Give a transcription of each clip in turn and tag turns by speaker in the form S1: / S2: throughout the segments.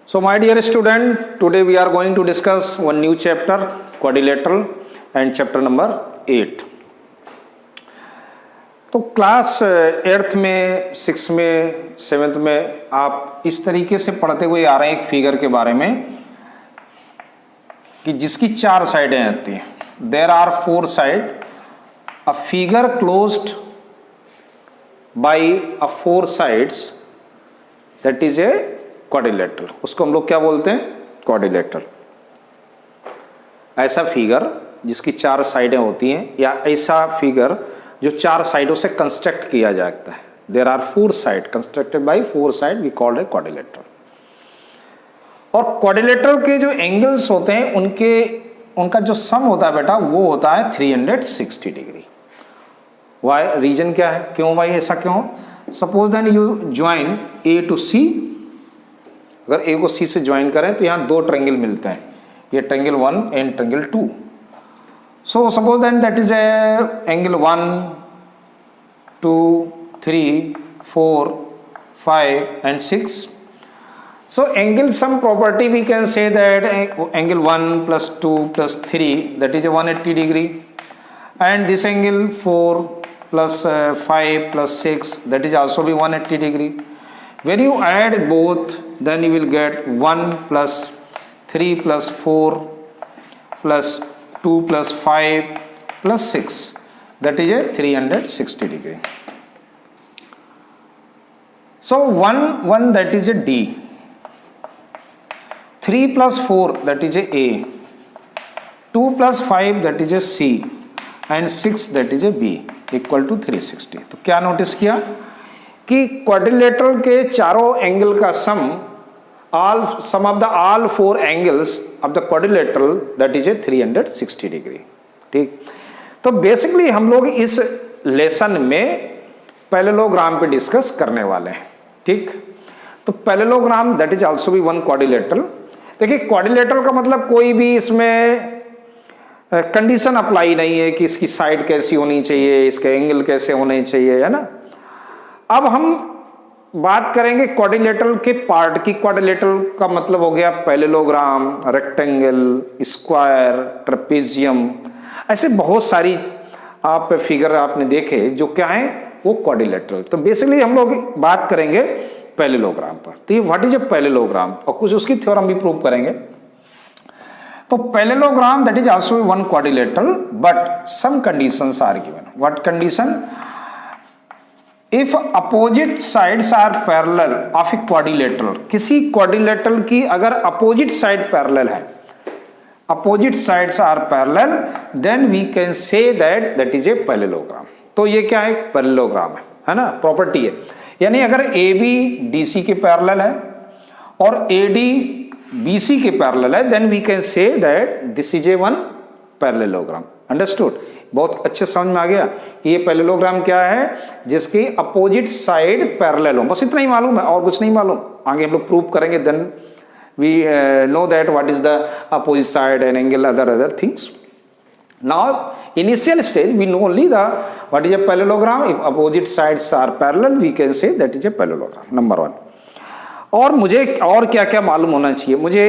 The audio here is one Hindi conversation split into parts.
S1: So my dear student, today we are going to discuss one new chapter, quadrilateral, and chapter number 8. तो क्लास 8th में 6th में 7th में आप इस तरीके से पढ़ते हुए आ रहे हैं एक फिगर के बारे में कि जिसकी 4 साइडें आती हैं. There are 4 side. A figure closed by a 4 sides that is a quadrilateral. उसको हम लोग क्या बोलते हैं? क्वाड्रिलेटरल. ऐसा फिगर जिसकी 4 साइडें होती हैं या ऐसा फिगर जो 4 साइडों से कंस्ट्रक्ट किया जाता है. There are 4 side constructed by 4 side we called a quadrilateral. और क्वाड्रिलेटरल के जो एंगल्स होते हैं उनका जो सम होता है बेटा वो होता है 360 डिग्री. वाई? रीजन क्या है? क्यों भाई ऐसा क्यों? Suppose that you join A to C. अगर ए को सी से ज्वाइन करें तो यहाँ 2 ट्रायंगल मिलते हैं. ये triangle 1 and triangle 2. So suppose that is A angle 1 2 3 4 5 and 6. So angle sum property we can say that angle 1 plus 2 plus 3 that is a 180 degree, and this angle 4 plus 5 plus 6 that is also be 180 degree. When you add both, then you will get 1 plus 3 plus 4 plus 2 plus 5 plus 6 that is a 360 degree. So 1 that is a D, 3 plus 4 that is a A, 2 plus 5 that is a C, and 6 that is a B equal to 360. तो क्या नोटिस किया कि क्वाड्रिलेटरल के चारों एंगल का sum of the all 4 angles of the quadrilateral that is a 360 degree. ठीक. तो बेसिकली हम लोग इस लेसन में पैरेललोग्राम पे डिस्कस करने वाले हैं. ठीक. तो पैरेललोग्राम दैट इज आल्सो भी वन क्वाड्रिलेटरल. देखिए क्वाड्रिलेटरल का मतलब कोई भी इसमें कंडीशन अप्लाई नहीं है कि इसकी साइड कैसी होनी चाहिए, इसके एंगल कैसे होने चाहिए, है ना. अब हम बात करेंगे क्वाड्रिलेटरल के पार्ट की. क्वाड्रिलेटरल का मतलब हो गया पैरेललोग्राम, रेक्टेंगल, स्क्वायर, ट्रेपेजियम. ऐसे बहुत सारी आप फिगर आपने देखे जो क्या है वो क्वाड्रिलेटरल. तो बेसिकली हम लोग बात करेंगे पैरेललोग्राम पर. तो ये व्हाट इज ए पैरेललोग्राम और कुछ उसकी थ्योरम भी प्रूव करेंगे. तो parallelogram that is also one quadrilateral but some conditions are given. What condition? If opposite sides are parallel of a quadrilateral. किसी क्वाड्रिलेटरल की अगर अपोजिट साइड पैरेलल है, opposite sides are parallel, then we can say that is a parallelogram. तो ये क्या है? पैरेललोग्राम है ना, प्रॉपर्टी है. यानी अगर ए बी डी सी के पैरेलल है और ए डी बी सी के पैरेलल है, then we can say that this is a one parallelogram. Understood? बहुत अच्छे समझ में आ गया कि ये पैरेललोग्राम क्या है जिसकी अपोजिट साइड पैरेलल हो. बस इतना ही मालूम है और कुछ नहीं मालूम. आगे हम लोग प्रूव करेंगे, then we know that what is the opposite side and angle other things. Now initial stage we know only the what is a parallelogram. If opposite sides are parallel we can say that is a parallelogram. Number 1. और मुझे और क्या क्या मालूम होना चाहिए? मुझे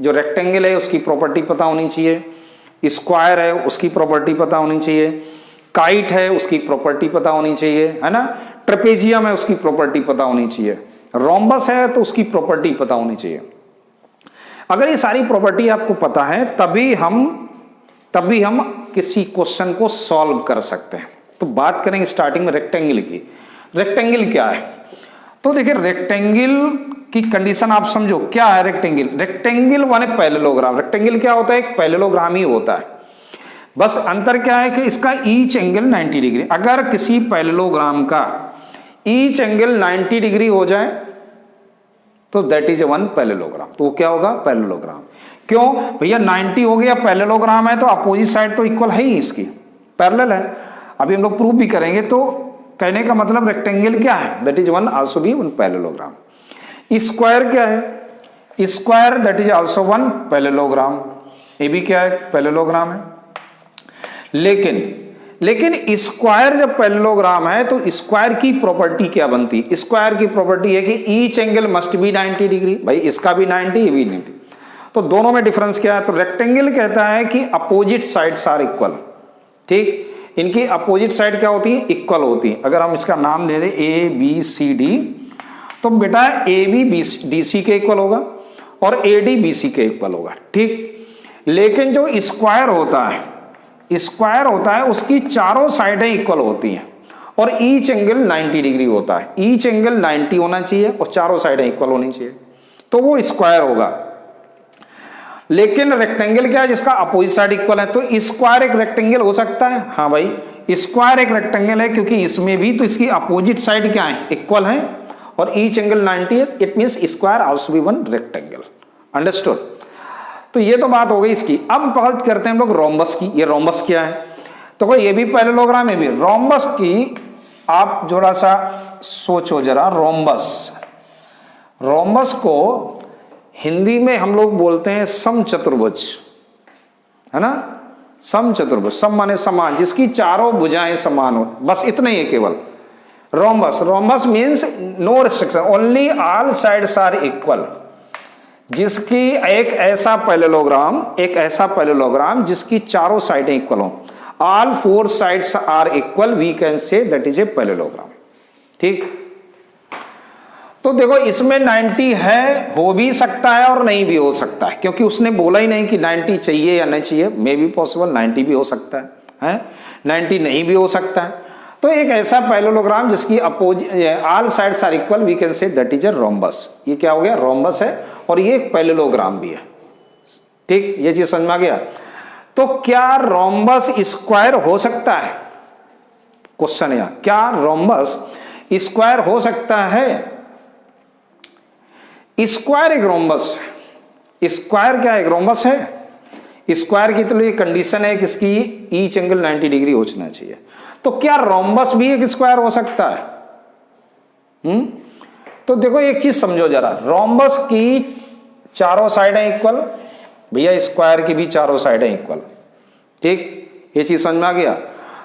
S1: जो रेक्टेंगल है उसकी प्रॉपर्टी पता होनी चाहिए, स्क्वायर है उसकी प्रॉपर्टी पता होनी चाहिए, काइट है उसकी प्रॉपर्टी पता होनी चाहिए, है ना, ट्रेपेजियम है उसकी प्रॉपर्टी पता होनी चाहिए, रोम्बस है तो उसकी प्रॉपर्टी पता होनी चाहिए. अगर ये सारी प्रॉपर्टी आपको पता है तभी हम किसी क्वेश्चन को सॉल्व कर सकते हैं. तो बात करेंगे स्टार्टिंग में रेक्टेंगल की. रेक्टेंगल क्या है? तो देखिए रेक्टेंगल की कंडीशन आप समझो. क्या है रेक्टेंगल? रेक्टेंगल वन है पैरेललोग्राम. रेक्टेंगल क्या होता है? एक पैरेललोग्राम ही होता है. बस अंतर क्या है कि इसका ईच एंगल 90 डिग्री. अगर किसी पैरेललोग्राम का ईच एंगल 90 डिग्री हो जाए तो दैट इज वन पैरेललोग्राम. तो वो क्या होगा? पैरेललोग्राम. क्यों भैया? 90 हो गया, पैरेललोग्राम है तो अपोजिट साइड तो इक्वल है ही, इसकी पैरेलल है. अभी हम लोग प्रूव भी करेंगे. तो कहने का मतलब रेक्टेंगल क्या है? That is one also be one parallelogram. Square क्या है? Square that is also one parallelogram. ये भी क्या है? पैरेललोग्राम है. लेकिन लेकिन स्क्वायर जब पैरेललोग्राम है तो स्क्वायर की प्रॉपर्टी क्या बनती? स्क्वायर की प्रॉपर्टी है कि each angle must be 90 degree. भाई इसका भी 90, ये भी 90, तो दोनों में डिफरेंस क्या है? तो रेक्टेंगल कहता है कि अपोजिट साइड्स आर इक्वल। ठीक, इनकी अपोजिट साइड क्या होती है? इक्वल होती है। अगर हम इसका नाम दे दें ए बी सी डी, तो बेटा ए बी डी सी के इक्वल होगा और ए डी बी सी के इक्वल होगा। ठीक, लेकिन जो स्क्वायर होता है उसकी चारों साइडें इक्वल होती हैं और ईच एंगल 90 डिग्री होता है। ईच एंगल 90 होना चाहिए और चारों साइडें इक्वल होनी चाहिए, तो वो स्क्वायर होगा। लेकिन रेक्टेंगल क्या है? जिसका अपोजिट साइड इक्वल है। तो स्क्वायर एक रेक्टेंगल हो सकता है? हाँ भाई, स्क्वायर एक रेक्टेंगल है, क्योंकि इसमें भी तो इसकी अपोजिट साइड क्या है? इक्वल है और ईच एंगल 90 है। It means square also be one rectangle. Understood? तो ये तो बात हो गई इसकी। अब बात करते हैं हम लोग रोम्बस की। ये रोम्बस क्या है? तो ये भी पैरेललोग्राम है भी। रोम्बस की आप थोड़ा सा सोचो जरा। रोम्बस को हिंदी में हम लोग बोलते हैं समचतुर्भुज, है ना? समचतुर्भुज, सम माने समान, जिसकी चारों भुजाएं समान हो, बस इतना ही है केवल। Rhombus means no restriction, only all sides are equal. जिसकी एक ऐसा पैरेललोग्राम जिसकी चारों साइडें इक्वल हो, all four sides are equal, we can say that is a parallelogram. ठीक, तो देखो इसमें 90 है, हो भी सकता है और नहीं भी हो सकता है, क्योंकि उसने बोला ही नहीं कि 90 चाहिए या नहीं चाहिए। मे बी पॉसिबल 90 भी हो सकता है, 90 नहीं भी हो सकता है। तो एक ऐसा पैरेललोग्राम जिसकी all sides are equal, we can say that is a rhombus. ये क्या हो गया? रोम्बस है और ये एक पैरेललोग्राम भी है। ठीक, ये चीज समझ में आ गया? तो क्या रोम्बस स्क्वायर हो सकता है? क्वेश्चन है, क्या रोम्बस स्क्वायर हो सकता है? स्क्वायर एक रोम्बस है। स्क्वायर क्या एक रोम्बस है? स्क्वायर की तो ये कंडीशन है कि इसकी ईच एंगल 90 डिग्री होना चाहिए। तो क्या रोम्बस भी एक स्क्वायर हो सकता है? तो देखो एक चीज समझो जरा, रोम्बस की चारों साइडें इक्वल, भैया स्क्वायर की भी चारों साइडें इक्वल। ठीक, ये चीज समझ में आ गया?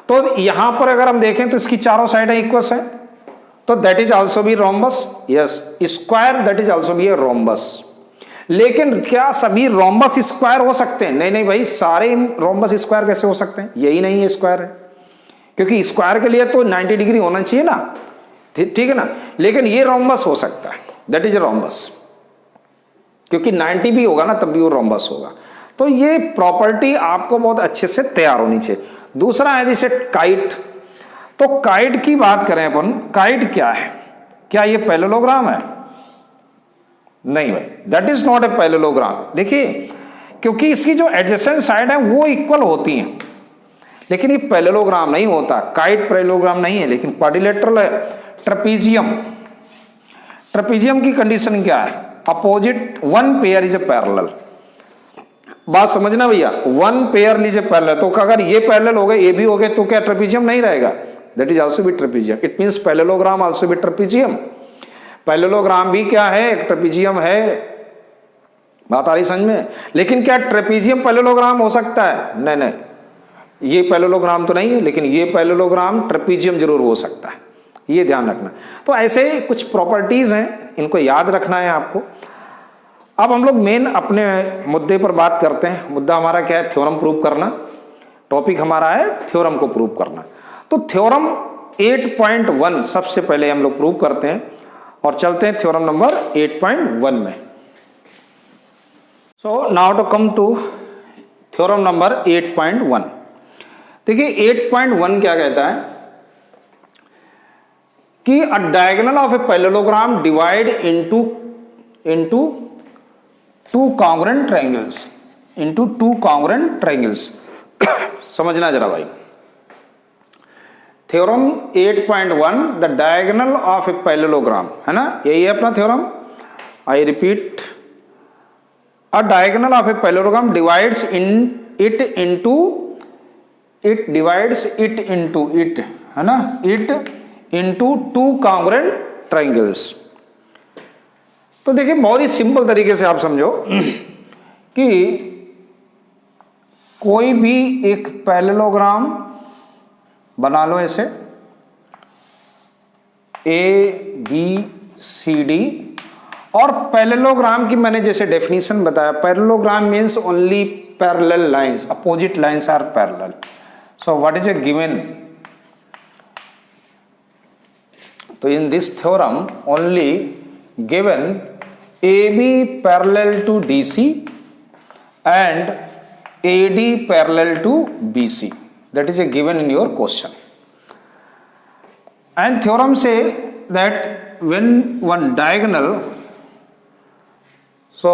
S1: तो यहां पर अगर हम देखें तो इसकी चारों साइडें इक्वल हैं, तो that is also be rhombus. Yes, square that is also be a rhombus. लेकिन क्या सभी रोम्बस स्क्वायर हो सकते हैं? नहीं भाई, सारे रोम्बस स्क्वायर कैसे हो सकते हैं? यही नहीं है स्क्वायर है, क्योंकि स्क्वायर के लिए तो 90 डिग्री होना चाहिए ना। ठीक है ना? लेकिन ये रोम्बस हो सकता है, दैट इज ए रोम्बस, क्योंकि 90 भी होगा ना तब भी वो रोम्बस होगा। तो ये प्रॉपर्टी आपको बहुत अच्छे से तैयार होनी चाहिए। दूसरा है जैसे काइट। तो काइट की बात करें अपन, काइट क्या है? क्या ये पैरेललोग्राम है? नहीं भाई, that is not a parallelogram. देखिए, क्योंकि इसकी जो एडजेसेंट साइड है वो इक्वल होती हैं, लेकिन ये पैरेललोग्राम नहीं होता। काइट पैरेललोग्राम नहीं है, लेकिन क्वाड्रिलेटरल है। ट्रेपीजियम की कंडीशन क्या है? Opposite one pair is a parallel. बात समझना भैया, one pair is a parallel. तो अगर ये पैरेलल हो गए, ये भी हो गए, तो क्या ट्रेपीजियम नहीं रहेगा? That is also be trapezium. It means parallelogram also be trapezium. Parallelogram भी क्या है? एक ट्रेपीजियम है। बात आ रही समझ में? लेकिन क्या ट्रेपीजियम पैरेललोग्राम हो सकता है? नहीं, ये पैरेललोग्राम तो नहीं है, लेकिन ये पैरेललोग्राम ट्रेपीजियम जरूर हो सकता है, ये ध्यान रखना। तो ऐसे कुछ प्रॉपर्टीज हैं, इनको याद रखना है आपको। अब हम लोग मेन अपने मुद्दे पर बात करते हैं। मुद्दा हमारा क्या है? थ्योरम प्रूव करना। टॉपिक हमारा है थ्योरम को प्रूव करना। तो थ्योरम 8.1 सबसे पहले हम लोग प्रूव करते हैं और चलते हैं थ्योरम नंबर 8.1 में। So now to come to theorem number 8.1। देखिए 8.1 क्या कहता है कि a diagonal of a parallelogram divide into two congruent triangles. समझना जरा भाई। Theorem 8.1, the diagonal of a parallelogram, है ना? यही है अपना theorem. I repeat, a diagonal of a parallelogram divides it into it, है ना? It into two congruent triangles. तो देखिए बहुत ही सिंपल तरीके से आप समझो कि कोई भी एक पैरेललोग्राम बना लो ऐसे ABCD। और पैरेललोग्राम की मैंने जैसे डेफिनेशन बताया, parallelogram means only parallel lines, opposite lines are parallel. So what is a given? तो in this theorem only given AB parallel to DC and AD parallel to BC. That is a given in your question. And theorem say that when one diagonal, so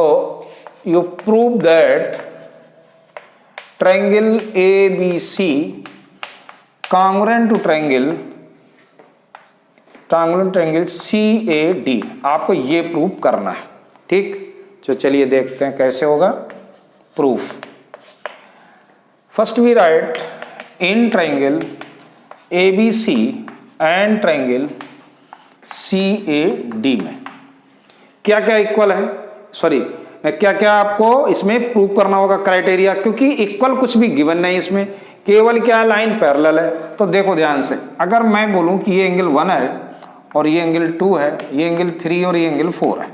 S1: you prove that triangle ABC congruent to triangle CAD, आपको ये प्रूव करना है। ठीक, तो चलिए देखते हैं कैसे होगा proof. First we write in triangle ABC and triangle CAD में क्या क्या इक्वल है, सॉरी क्या क्या आपको इसमें प्रूव करना होगा क्राइटेरिया, क्योंकि इक्वल कुछ भी गिवन नहीं इसमें, केवल क्या लाइन पैरेलल है। तो देखो ध्यान से, अगर मैं बोलूं कि ये एंगल 1 है और ये एंगल 2 है, ये एंगल 3 और ये एंगल 4 है,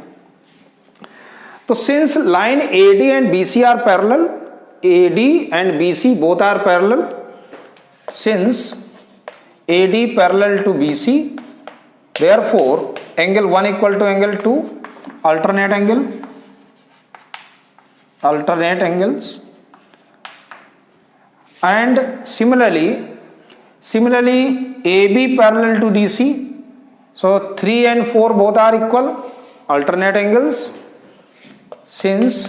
S1: तो since line AD and BC are parallel, AD and BC both are parallel, since AD parallel to BC, therefore angle 1 equal to angle 2, alternate angles, and similarly AB parallel to DC, so 3 and 4 both are equal, alternate angles, since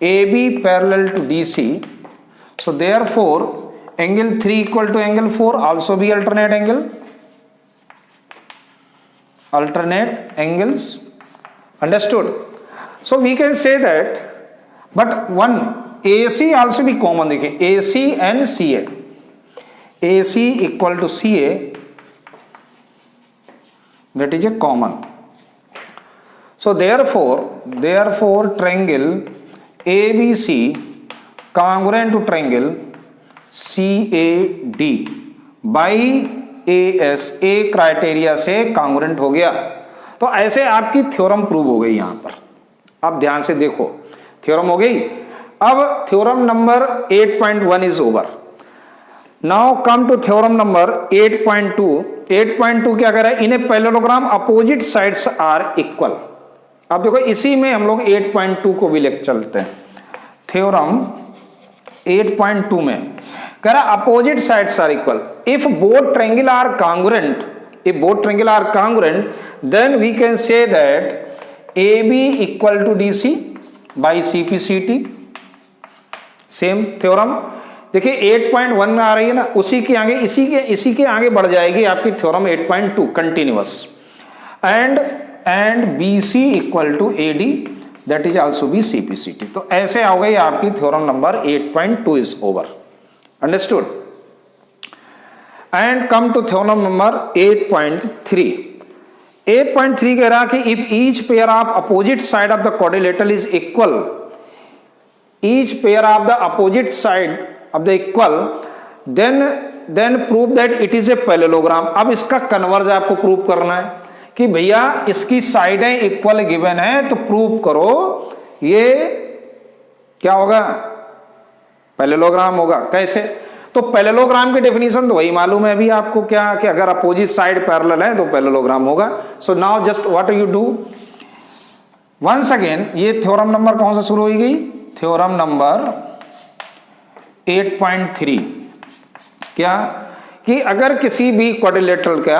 S1: AB parallel to DC, so therefore angle 3 equal to angle 4 also be alternate angles, understood? So we can say that, but one AC also be common, देखिए AC and CA, AC equal to CA, that is a common. So therefore triangle ABC congruent to triangle CAD by AS, A criteria से congruent हो गया। तो ऐसे आपकी थ्योरम प्रूव हो गई। यहां पर अब ध्यान से देखो, थ्योरम हो गई। अब theorem number 8.1 is over. Now come to theorem number 8.2। 8.2 क्या कह रहा है? In a parallelogram opposite sides are equal. अब देखो इसी में हम लोग 8.2 को भी लेकर चलते हैं। थ्योरम 8.2 में कह रहा opposite sides are equal if both triangle are congruent, then we can say that AB equal to DC by CPCT। Same theorem देखिए 8.1 में आ रही है ना, उसी के आगे इसी के आगे बढ़ जाएगी आपकी theorem 8.2 continuous. And BC equal to AD, that is also be CPCT। तो ऐसे आ गई आपकी theorem number 8.2 is over, understood. And come to theorem number 8.3। 8.3 कह रहा कि if each pair of opposite side of the quadrilateral is equal, each pair of the opposite side of the equal, then prove that it is a parallelogram. अब इसका कन्वर्ज आपको प्रूव करना है कि भैया इसकी साइडें इक्वल गिवन है, तो प्रूव करो ये क्या होगा, पैरेललोग्राम होगा। कैसे? तो पैरेललोग्राम की डेफिनेशन तो वही मालूम है अभी आपको, क्या कि अगर अपोजिट साइड पैरेलल है तो पैरेललोग्राम होगा। So now just what you do, once again ये थ्योरम नंबर कौन सा शुरू हो गई? Theorem number 8.3। क्या कि अगर किसी भी क्वाड्रिलेटरल का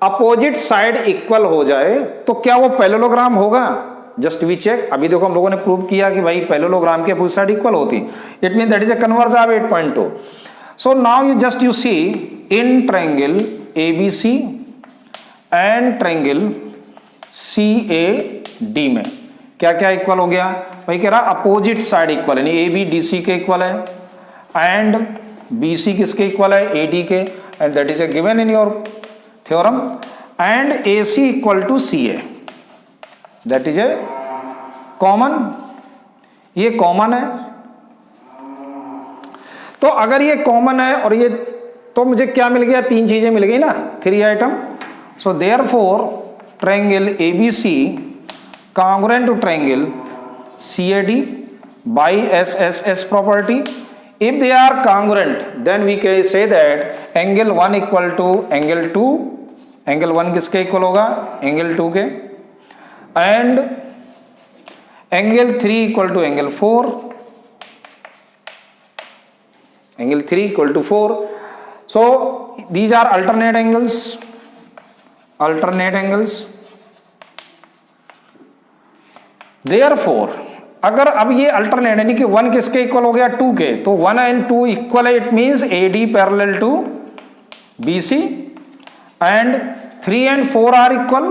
S1: अपोजिट साइड इक्वल हो जाए तो क्या वो पैरेललोग्राम होगा? Just we check. अभी देखो हम लोगों ने प्रूव किया कि भाई पैरेललोग्राम की अपोजिट साइड इक्वल होती, it mean that is a converse of 8.2। So now you see in triangle ABC and triangle CAD में क्या क्या इक्वल हो गया? भाई कह रहा अपोजिट साइड इक्वल, यानी AB DC के इक्वल है एंड BC किसके इक्वल है? AD के, and that is a given in your theorem. And AC equal to CA, that is a common, ये कॉमन है। तो अगर ये कॉमन है और ये, तो मुझे क्या मिल गया, 3 चीजें मिल गई ना, 3 item. So therefore triangle ABC congruent to triangle CAD by SSS property. If they are congruent, then we can say that angle 1 equal to angle 2. angle 1 किसके इक्वल होगा, angle 2 के, and angle 3 equal to angle 4. angle 3 equal to 4. So these are alternate angles. Therefore अगर अब ये अल्टरनेट यानी कि 1 किसके इक्वल हो गया, 2 के, तो 1 and 2 इक्वल है, it means AD parallel to BC, and 3 and 4 are equal,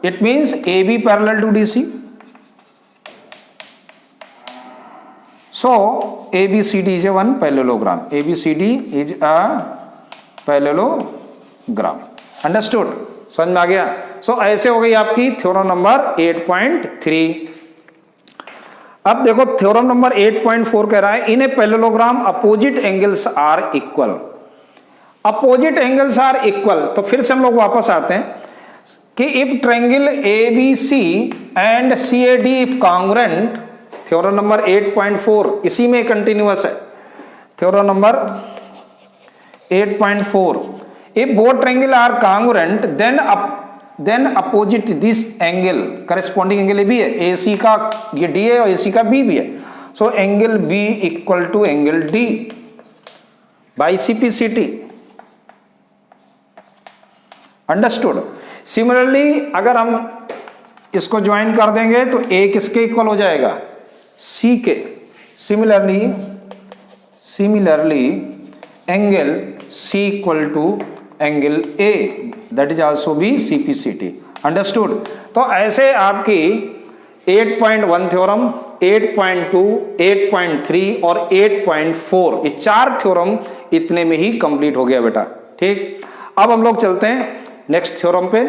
S1: it means AB parallel to DC. So ABCD is a one parallelogram. ABCD is a parallelogram. Understood? समझ में आ गया? So ऐसे हो गई आपकी थ्योरम नंबर 8.3. अब देखो थ्योरम नंबर 8.4 कह रहा है in a parallelogram opposite angles are equal. Opposite angles are equal, तो फिर से हम लोग वापस आते हैं कि if triangle ABC and CAD if congruent, theorem number 8.4 इसी में कंटिन्यूअस है. Theorem number 8.4, if both triangle are congruent then opposite this angle, corresponding angle भी है, AC का ये D है और AC का B भी है. So angle B equal to angle D by CPCT. Understood? Similarly अगर हम इसको ज्वाइन कर देंगे तो A किसके इक्वल हो जाएगा, C के. Similarly angle C equal to angle A, that is also be CPCT. Understood? तो ऐसे आपकी 8.1 थ्योरम, 8.2, 8.3 और 8.4 ये 4 थ्योरम इतने में ही कंप्लीट हो गया बेटा. ठीक, अब हम लोग चलते हैं नेक्स्ट थ्योरम पे.